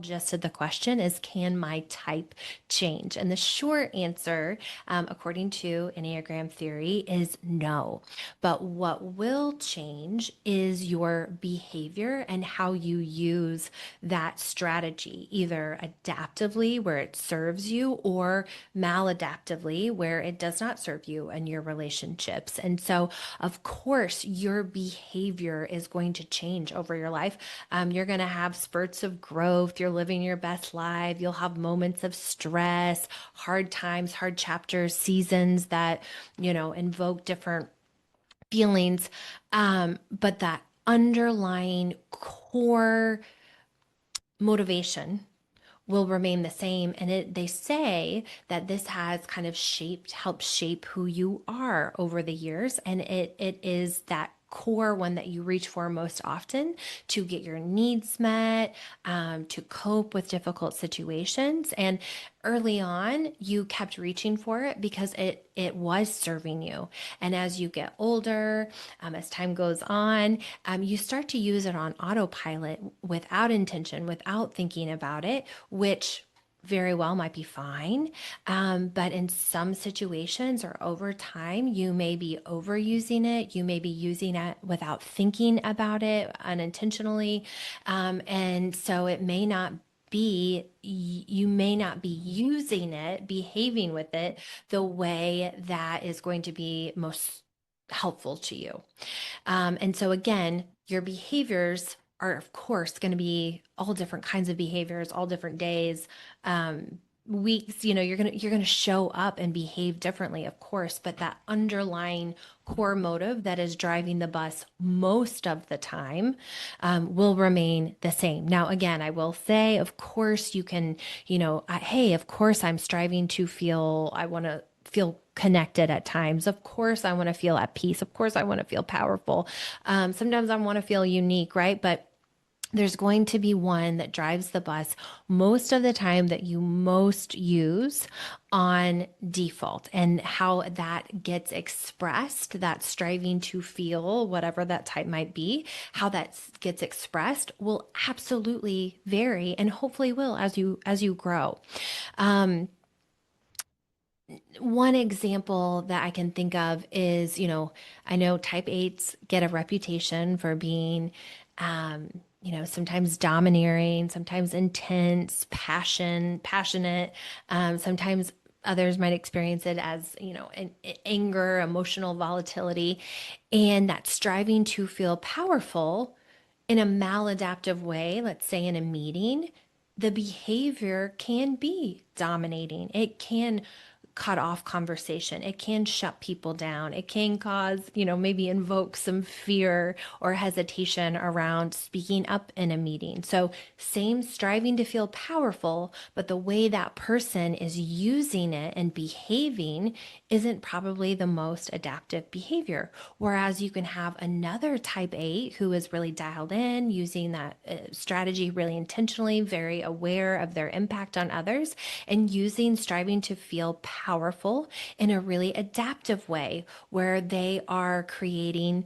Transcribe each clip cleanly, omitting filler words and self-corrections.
Gist of the question is, can my type change? And the short answer, according to Enneagram theory, is no. But what will change is your behavior and how you use that strategy, either adaptively, where it serves you, or maladaptively, where it does not serve you and your relationships. And so, of course, your behavior is going to change over your life. You're going to have spurts of growth. You're living your best life. You'll have moments of stress, hard times, hard chapters, seasons that, invoke different feelings. But that underlying core motivation will remain the same. And they say that this has kind of helped shape who you are over the years. And it is that core one that you reach for most often to get your needs met, to cope with difficult situations. And early on, you kept reaching for it because it was serving you. And as you get older, as time goes on, you start to use it on autopilot without intention, without thinking about it, which very well might be fine. But in some situations or over time, you may be overusing it. You may be using it without thinking about it unintentionally. And so it may not you may not be using it, behaving with it the way that is going to be most helpful to you. And so again, your behaviors are of course going to be all different kinds of behaviors, all different days, weeks. You're going to show up and behave differently, of course, but that underlying core motive that is driving the bus most of the time will remain the same. Now, again, I will say, of course, you can, hey, of course, I'm striving to feel, I want to feel connected at times. Of course, I want to feel at peace. Of course, I want to feel powerful. Sometimes I want to feel unique, right? But there's going to be one that drives the bus most of the time that you most use on default, and how that gets expressed, that striving to feel whatever that type might be, how that gets expressed will absolutely vary, and hopefully will as you grow. One example that I can think of is, I know type 8s get a reputation for being, sometimes domineering, sometimes intense, passionate. Sometimes others might experience it as, anger, emotional volatility, and that striving to feel powerful in a maladaptive way, let's say in a meeting, the behavior can be dominating. It can cut off conversation. It can shut people down. It can cause, maybe invoke some fear or hesitation around speaking up in a meeting. So, same striving to feel powerful, but the way that person is using it and behaving isn't probably the most adaptive behavior. Whereas you can have another type 8 who is really dialed in, using that strategy really intentionally, very aware of their impact on others, and using striving to feel powerful in a really adaptive way where they are creating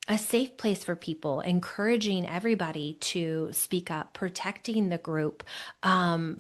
a safe place for people, encouraging everybody to speak up, protecting the group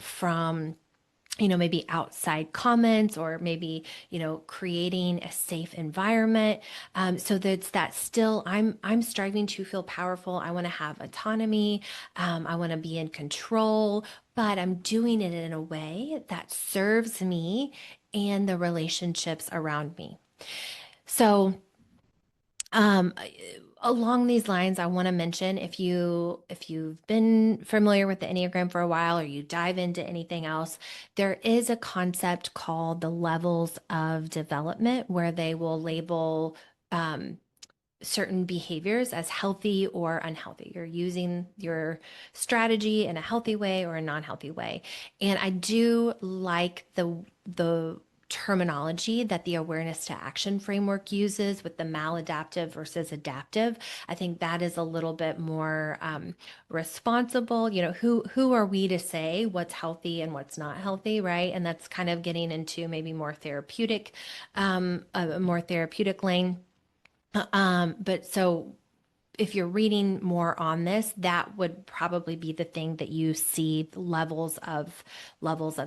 from maybe outside comments, or maybe creating a safe environment, so that's that still I'm striving to feel powerful. I want to have autonomy. I want to be in control, but I'm doing it in a way that serves me and the relationships around me. So um, along these lines, I want to mention, if you've been familiar with the Enneagram for a while, or you dive into anything else, there is a concept called the levels of development, where they will label certain behaviors as healthy or unhealthy. You're using your strategy in a healthy way or a non-healthy way. And I do like the terminology that the awareness to action framework uses with the maladaptive versus adaptive. I think that is a little bit more responsible. Who are we to say what's healthy and what's not healthy, right? And that's kind of getting into maybe a more therapeutic lane. But so if you're reading more on this, that would probably be the thing that you see levels of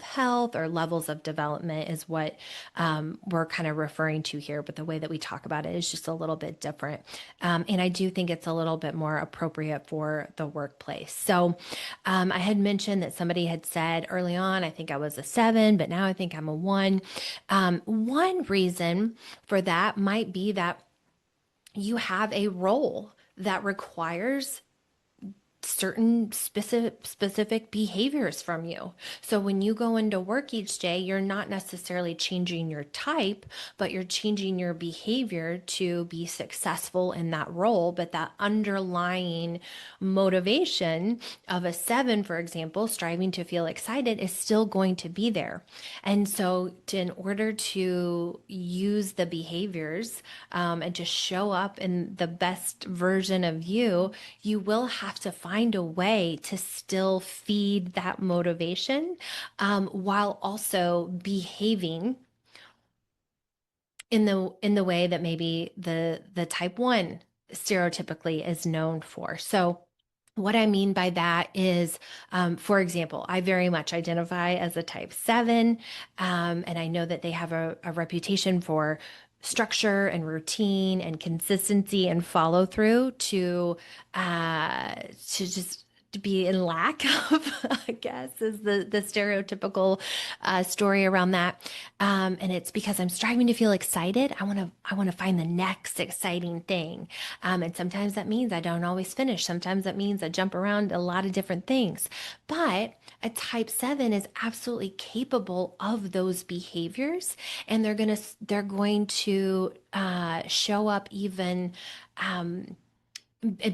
health or levels of development is what we're kind of referring to here. But the way that we talk about it is just a little bit different, and I do think it's a little bit more appropriate for the workplace. So I had mentioned that somebody had said early on, I think I was a 7, but now I think I'm a 1. One reason for that might be that you have a role that requires certain specific behaviors from you. So when you go into work each day, you're not necessarily changing your type, but you're changing your behavior to be successful in that role. But that underlying motivation of a 7, for example, striving to feel excited is still going to be there. And so in order to use the behaviors and to show up in the best version of you, you will have to find a way to still feed that motivation while also behaving in the way that maybe the type 1 stereotypically is known for. So what I mean by that is, for example, I very much identify as a type 7, and I know that they have a reputation for structure and routine and consistency and follow through to just to be in lack of, I guess, is the stereotypical story around that. And it's because I'm striving to feel excited. I want to find the next exciting thing. And sometimes that means I don't always finish. Sometimes that means I jump around a lot of different things. But a type 7 is absolutely capable of those behaviors, and they're going to show up even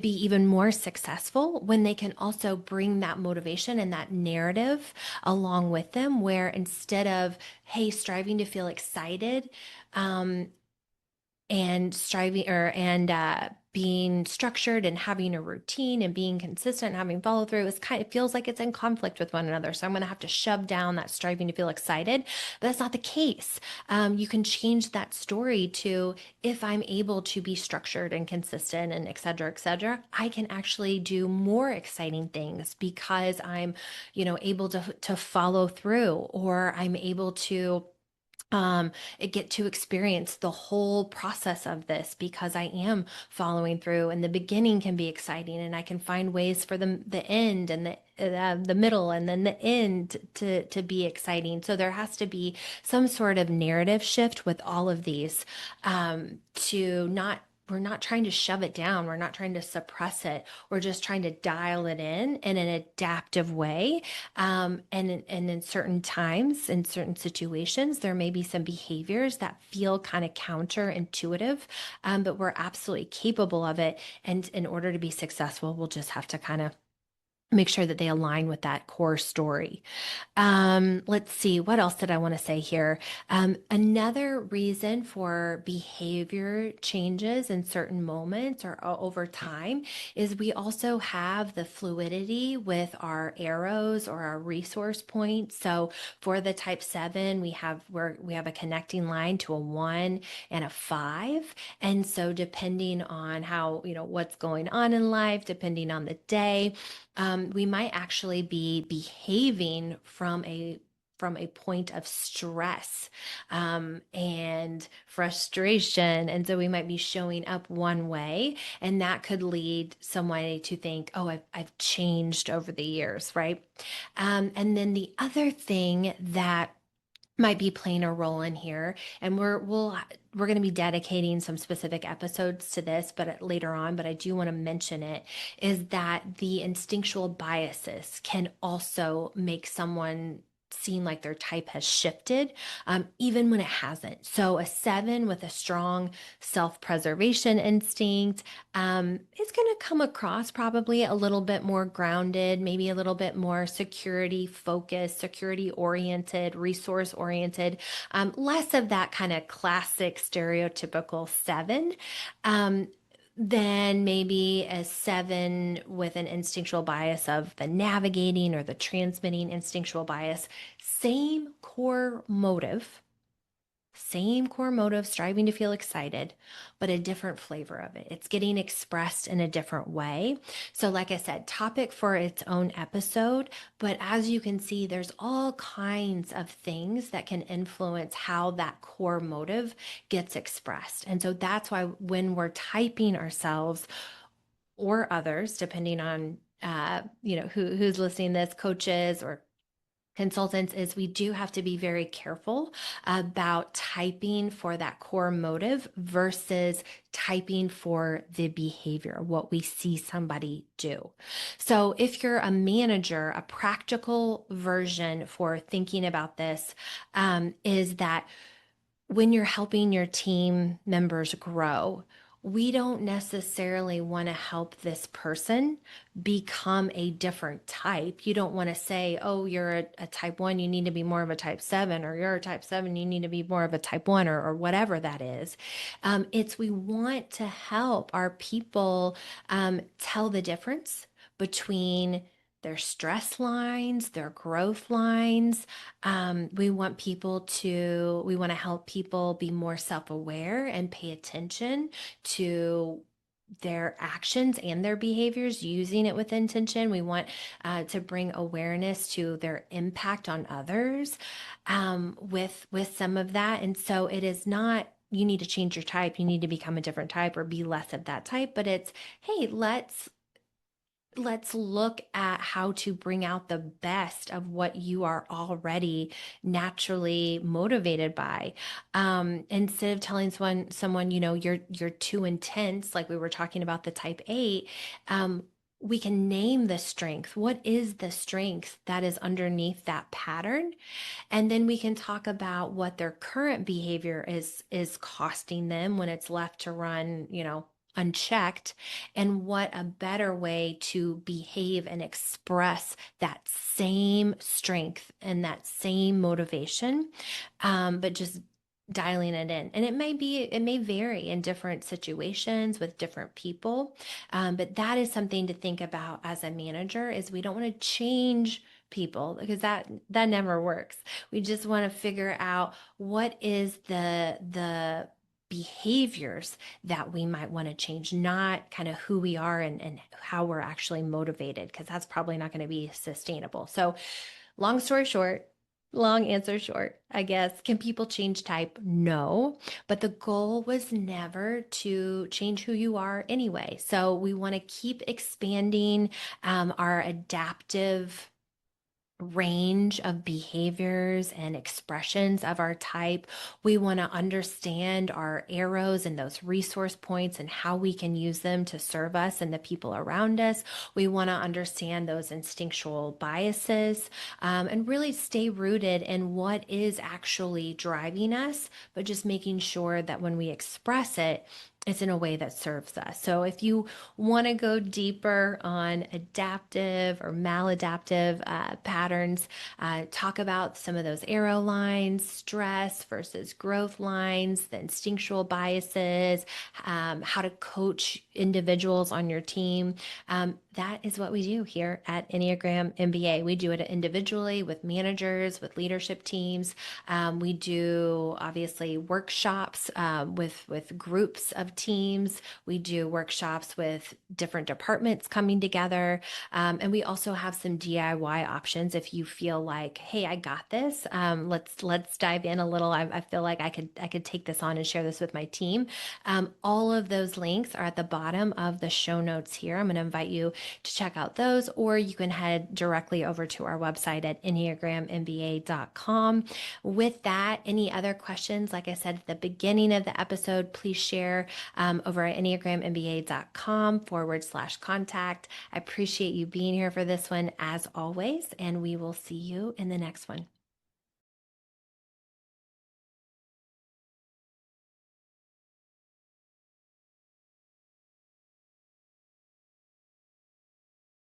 be even more successful when they can also bring that motivation and that narrative along with them, where instead of, hey, striving to feel excited, um, and striving and being structured and having a routine and being consistent and having follow through is it feels like it's in conflict with one another. So I'm going to have to shove down that striving to feel excited, but that's not the case. You can change that story to, if I'm able to be structured and consistent and et cetera, I can actually do more exciting things because I'm, able to follow through, or I'm able to get to experience the whole process of this because I am following through. And the beginning can be exciting, and I can find ways for the end and the middle and then the end to be exciting. So there has to be some sort of narrative shift with all of these, to not. We're not trying to shove it down. We're not trying to suppress it. We're just trying to dial it in an adaptive way. And in certain times, in certain situations, there may be some behaviors that feel kind of counterintuitive, but we're absolutely capable of it. And in order to be successful, we'll just have to kind of make sure that they align with that core story. Let's see, what else did I want to say here? Another reason for behavior changes in certain moments or over time is we also have the fluidity with our arrows or our resource points. So for the type 7, we have a connecting line to a 1 and a 5. And so depending on how, what's going on in life, depending on the day, we might actually be behaving from a point of stress, and frustration. And so we might be showing up one way, and that could lead somebody to think, oh, I've changed over the years, right? And then the other thing that might be playing a role in here, and we're going to be dedicating some specific episodes to this but later on, but I do want to mention it, is that the instinctual biases can also make someone seem like their type has shifted, even when it hasn't. So a 7 with a strong self-preservation instinct is going to come across probably a little bit more grounded, maybe a little bit more security focused, security oriented, resource oriented, less of that kind of classic stereotypical 7. Than maybe a 7 with an instinctual bias of the navigating or the transmitting instinctual bias. Same core motive, same core motive, striving to feel excited, but a different flavor of it. It's getting expressed in a different way. So, like I said, topic for its own episode, but as you can see, there's all kinds of things that can influence how that core motive gets expressed. And so that's why when we're typing ourselves or others, depending on who's listening to this, coaches or consultants, is we do have to be very careful about typing for that core motive versus typing for the behavior, what we see somebody do. So if you're a manager, a practical version for thinking about this is that when you're helping your team members grow, we don't necessarily want to help this person become a different type. You don't want to say, oh, you're a type 1, you need to be more of a type 7, or you're a type 7, you need to be more of a type 1, or whatever that is. It's we want to help our people tell the difference between their stress lines, their growth lines. We want we want to help people be more self-aware and pay attention to their actions and their behaviors, using it with intention. We want to bring awareness to their impact on others with some of that. And so it is not, you need to change your type, you need to become a different type or be less of that type, but it's, hey, let's look at how to bring out the best of what you are already naturally motivated by. Instead of telling someone, you're too intense, like we were talking about the type 8, we can name the strength. What is the strength that is underneath that pattern? And then we can talk about what their current behavior is costing them when it's left to run, unchecked, and what a better way to behave and express that same strength and that same motivation, but just dialing it in. And it may vary in different situations with different people, but that is something to think about as a manager. Is we don't want to change people, because that never works. We just want to figure out what is the behaviors that we might want to change, not kind of who we are and how we're actually motivated, because that's probably not going to be sustainable. So long story short, long answer short, I guess, can people change type? No, but the goal was never to change who you are anyway. So we want to keep expanding our adaptive range of behaviors and expressions of our type. We want to understand our arrows and those resource points and how we can use them to serve us and the people around us. We want to understand those instinctual biases and really stay rooted in what is actually driving us, but just making sure that when we express it, it's in a way that serves us. So if you want to go deeper on adaptive or maladaptive patterns, talk about some of those arrow lines, stress versus growth lines, the instinctual biases, how to coach individuals on your team. That is what we do here at Enneagram MBA. We do it individually with managers, with leadership teams. We do obviously workshops with groups of teams. We do workshops with different departments coming together. And we also have some DIY options if you feel like, hey, I got this. Let's dive in a little. I feel like I could take this on and share this with my team. All of those links are at the bottom of the show notes here. I'm going to invite you to check out those, or you can head directly over to our website at enneagramMBA.com. With that, any other questions, like I said at the beginning of the episode, please share over at enneagramMBA.com/contact. I appreciate you being here for this one as always, and we will see you in the next one.